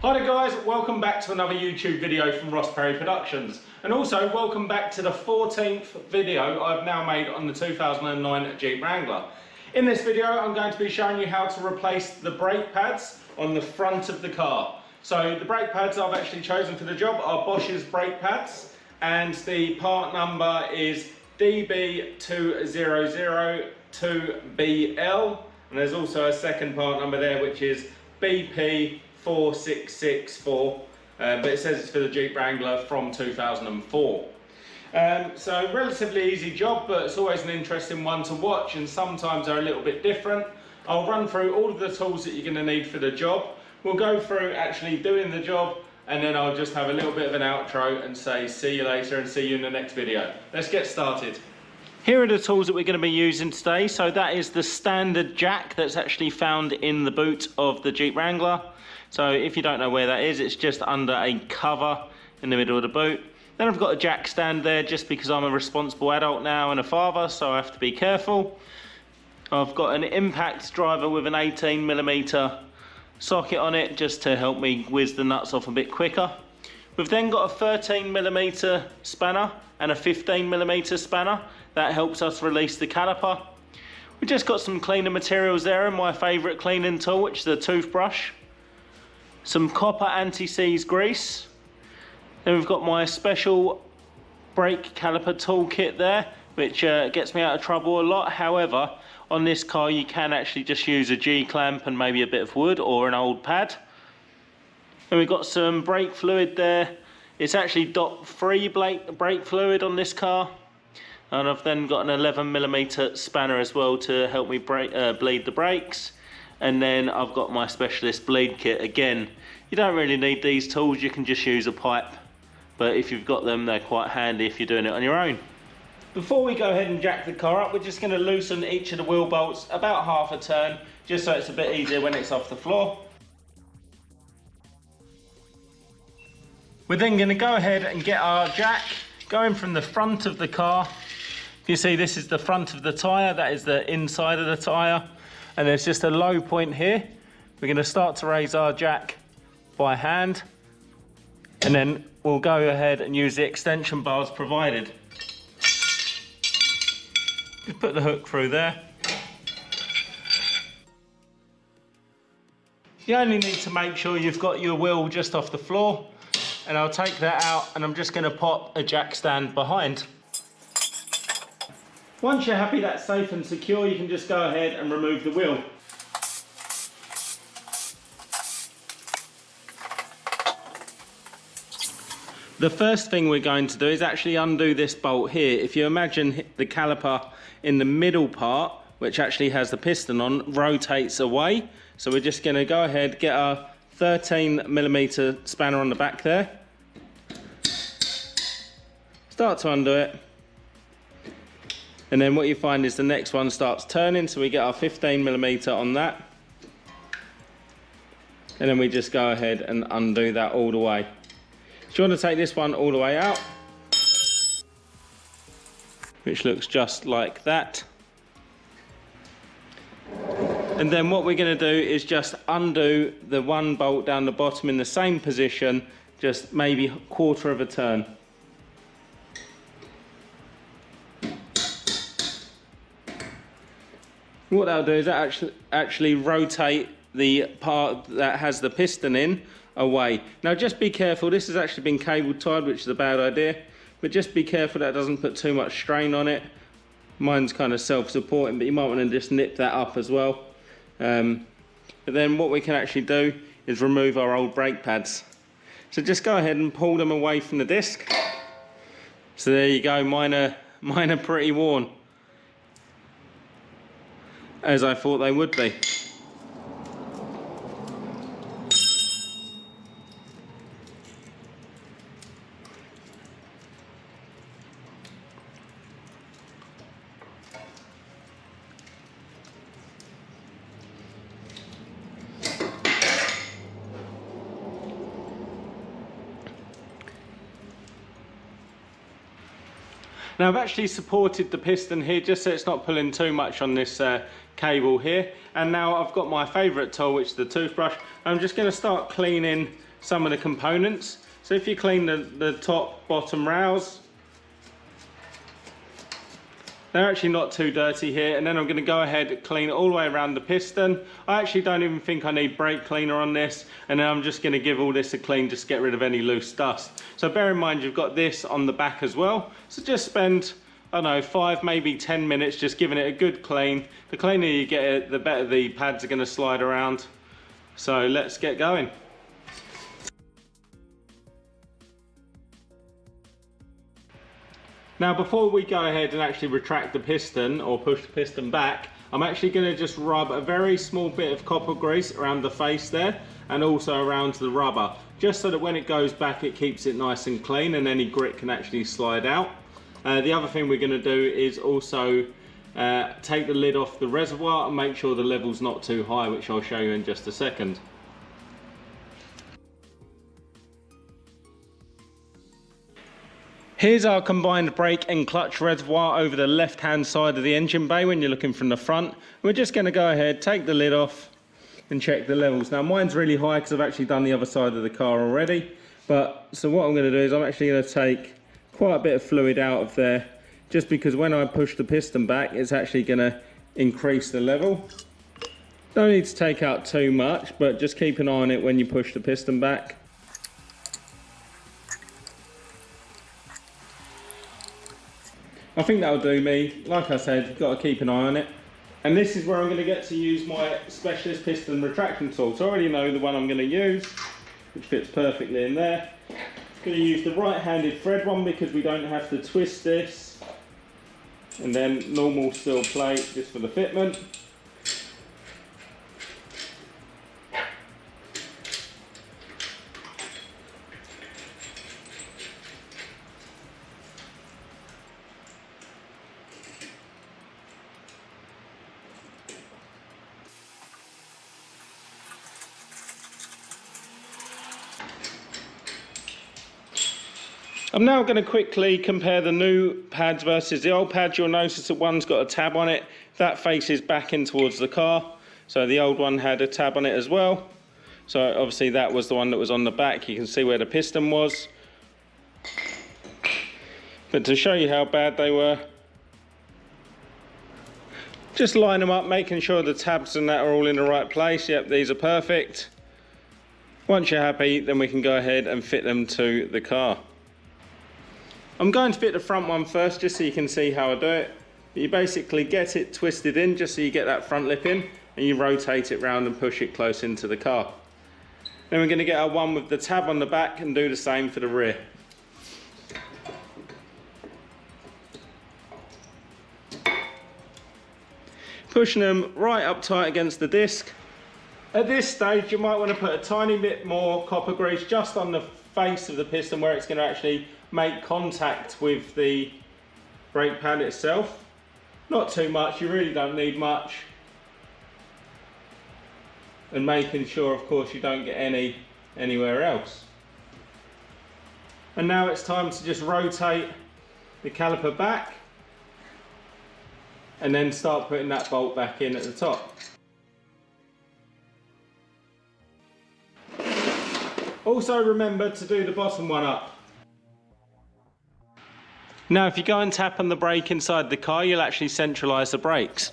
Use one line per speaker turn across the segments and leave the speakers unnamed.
Hi there guys, welcome back to another YouTube video from Ross Perry Productions. And also welcome back to the 14th video I've now made on the 2009 Jeep Wrangler. In this video I'm going to be showing you how to replace the brake pads on the front of the car. So the brake pads I've actually chosen for the job are Bosch's brake pads, and the part number is DB2002BL, and there's also a second part number there which is BP4664, but it says it's for the Jeep Wrangler from 2004. So relatively easy job, but it's always an interesting one to watch, and sometimes they're a little bit different. I'll run through all of the tools that you're going to need for the job. We'll go through actually doing the job, and then I'll just have a little bit of an outro and say see you later and see you in the next video. Let's get started. Here are the tools that we're going to be using today. So that is the standard jack that's actually found in the boot of the Jeep Wrangler. So if you don't know where that is, it's just under a cover in the middle of the boot. Then I've got a jack stand there just because I'm a responsible adult now and a father, so I have to be careful. I've got an impact driver with an 18mm socket on it just to help me whiz the nuts off a bit quicker. We've then got a 13mm spanner and a 15mm spanner. That helps us release the caliper. We've just got some cleaner materials there, and my favourite cleaning tool, which is a toothbrush. Some copper anti-seize grease. Then we've got my special brake caliper toolkit there, which gets me out of trouble a lot. However, on this car you can actually just use a G-clamp and maybe a bit of wood or an old pad. And we've got some brake fluid there. It's actually DOT-free brake fluid on this car. And I've then got an 11mm spanner as well to help me bleed the brakes. And then I've got my specialist bleed kit. Again, you don't really need these tools, you can just use a pipe. But if you've got them, they're quite handy if you're doing it on your own. Before we go ahead and jack the car up, we're just going to loosen each of the wheel bolts about half a turn, just so it's a bit easier when it's off the floor. We're then going to go ahead and get our jack going from the front of the car. You see, this is the front of the tyre, that is the inside of the tyre, and there's just a low point here. We're going to start to raise our jack by hand, and then we'll go ahead and use the extension bars provided. Just put the hook through there. You only need to make sure you've got your wheel just off the floor, and I'll take that out and I'm just going to pop a jack stand behind. Once you're happy that's safe and secure, you can just go ahead and remove the wheel. The first thing we're going to do is actually undo this bolt here. If you imagine the caliper in the middle part, which actually has the piston on, rotates away. So we're just going to go ahead, get our 13mm spanner on the back there. Start to undo it. And then what you find is the next one starts turning, so we get our 15mm on that. And then we just go ahead and undo that all the way. So you want to take this one all the way out, which looks just like that. And then what we're going to do is just undo the one bolt down the bottom in the same position, just maybe a quarter of a turn. What that'll do is that actually rotate the part that has the piston in away. Now just be careful, this has actually been cable tied, which is a bad idea, but just be careful that doesn't put too much strain on it. Mine's kind of self-supporting, but you might want to just nip that up as well. But then what we can actually do is remove our old brake pads. So just go ahead and pull them away from the disc. So there you go, mine are pretty worn, as I thought they would be. Now I've actually supported the piston here just so it's not pulling too much on this cable here. And now I've got my favourite tool, which is the toothbrush. I'm just going to start cleaning some of the components. So if you clean the top, bottom rails, they're actually not too dirty here. And then I'm going to go ahead and clean all the way around the piston. I actually don't even think I need brake cleaner on this. And then I'm just going to give all this a clean, just get rid of any loose dust. So bear in mind you've got this on the back as well. So just spend, I don't know, 5, maybe 10 minutes just giving it a good clean. The cleaner you get it, the better the pads are going to slide around. So let's get going. Now before we go ahead and actually retract the piston or push the piston back, I'm actually going to just rub a very small bit of copper grease around the face there and also around the rubber, just so that when it goes back it keeps it nice and clean and any grit can actually slide out. The other thing we're going to do is also take the lid off the reservoir and make sure the level's not too high, which I'll show you in just a second. Here's our combined brake and clutch reservoir over the left hand side of the engine bay when you're looking from the front. We're just going to go ahead, take the lid off and check the levels. Now mine's really high because I've actually done the other side of the car already. So what I'm going to do is I'm actually going to take quite a bit of fluid out of there, just because when I push the piston back it's actually going to increase the level. Don't need to take out too much, but just keep an eye on it when you push the piston back. I think that'll do me. Like I said, you've got to keep an eye on it. And this is where I'm going to get to use my specialist piston retraction tool. So I already know the one I'm going to use, which fits perfectly in there. I'm going to use the right-handed thread one because we don't have to twist this. And then normal steel plate just for the fitment. I'm now going to quickly compare the new pads versus the old pads. You'll notice that one's got a tab on it. That faces back in towards the car. So the old one had a tab on it as well. So obviously that was the one that was on the back. You can see where the piston was. But to show you how bad they were, just line them up, making sure the tabs and that are all in the right place. Yep, these are perfect. Once you're happy, then we can go ahead and fit them to the car. I'm going to fit the front one first just so you can see how I do it. You basically get it twisted in just so you get that front lip in, and you rotate it round and push it close into the car. Then we're going to get our one with the tab on the back and do the same for the rear. Pushing them right up tight against the disc. At this stage you might want to put a tiny bit more copper grease just on the face of the piston where it's going to actually make contact with the brake pad itself. Not too much, you really don't need much. And making sure, of course, you don't get any anywhere else. And now it's time to just rotate the caliper back and then start putting that bolt back in at the top. Also remember to do the bottom one up. Now if you go and tap on the brake inside the car, you'll actually centralise the brakes.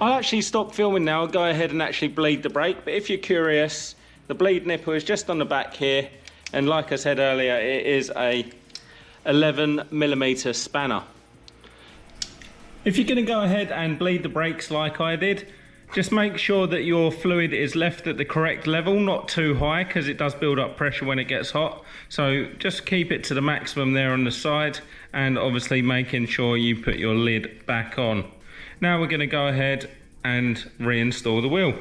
I'll actually stop filming now, I'll go ahead and actually bleed the brake, but if you're curious, the bleed nipple is just on the back here, and like I said earlier, it is a 11mm spanner. If you're going to go ahead and bleed the brakes like I did, just make sure that your fluid is left at the correct level, not too high because it does build up pressure when it gets hot. So just keep it to the maximum there on the side, and obviously making sure you put your lid back on. Now we're going to go ahead and reinstall the wheel.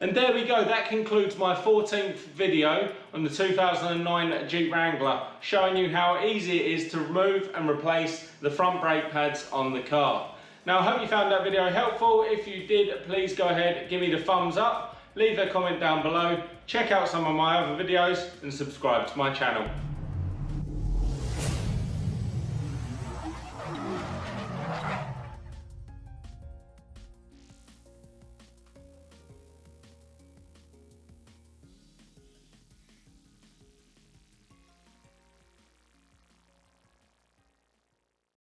And there we go, that concludes my 14th video on the 2009 Jeep Wrangler, showing you how easy it is to remove and replace the front brake pads on the car. Now I hope you found that video helpful. If you did, please go ahead, give me the thumbs up, leave a comment down below, check out some of my other videos and subscribe to my channel.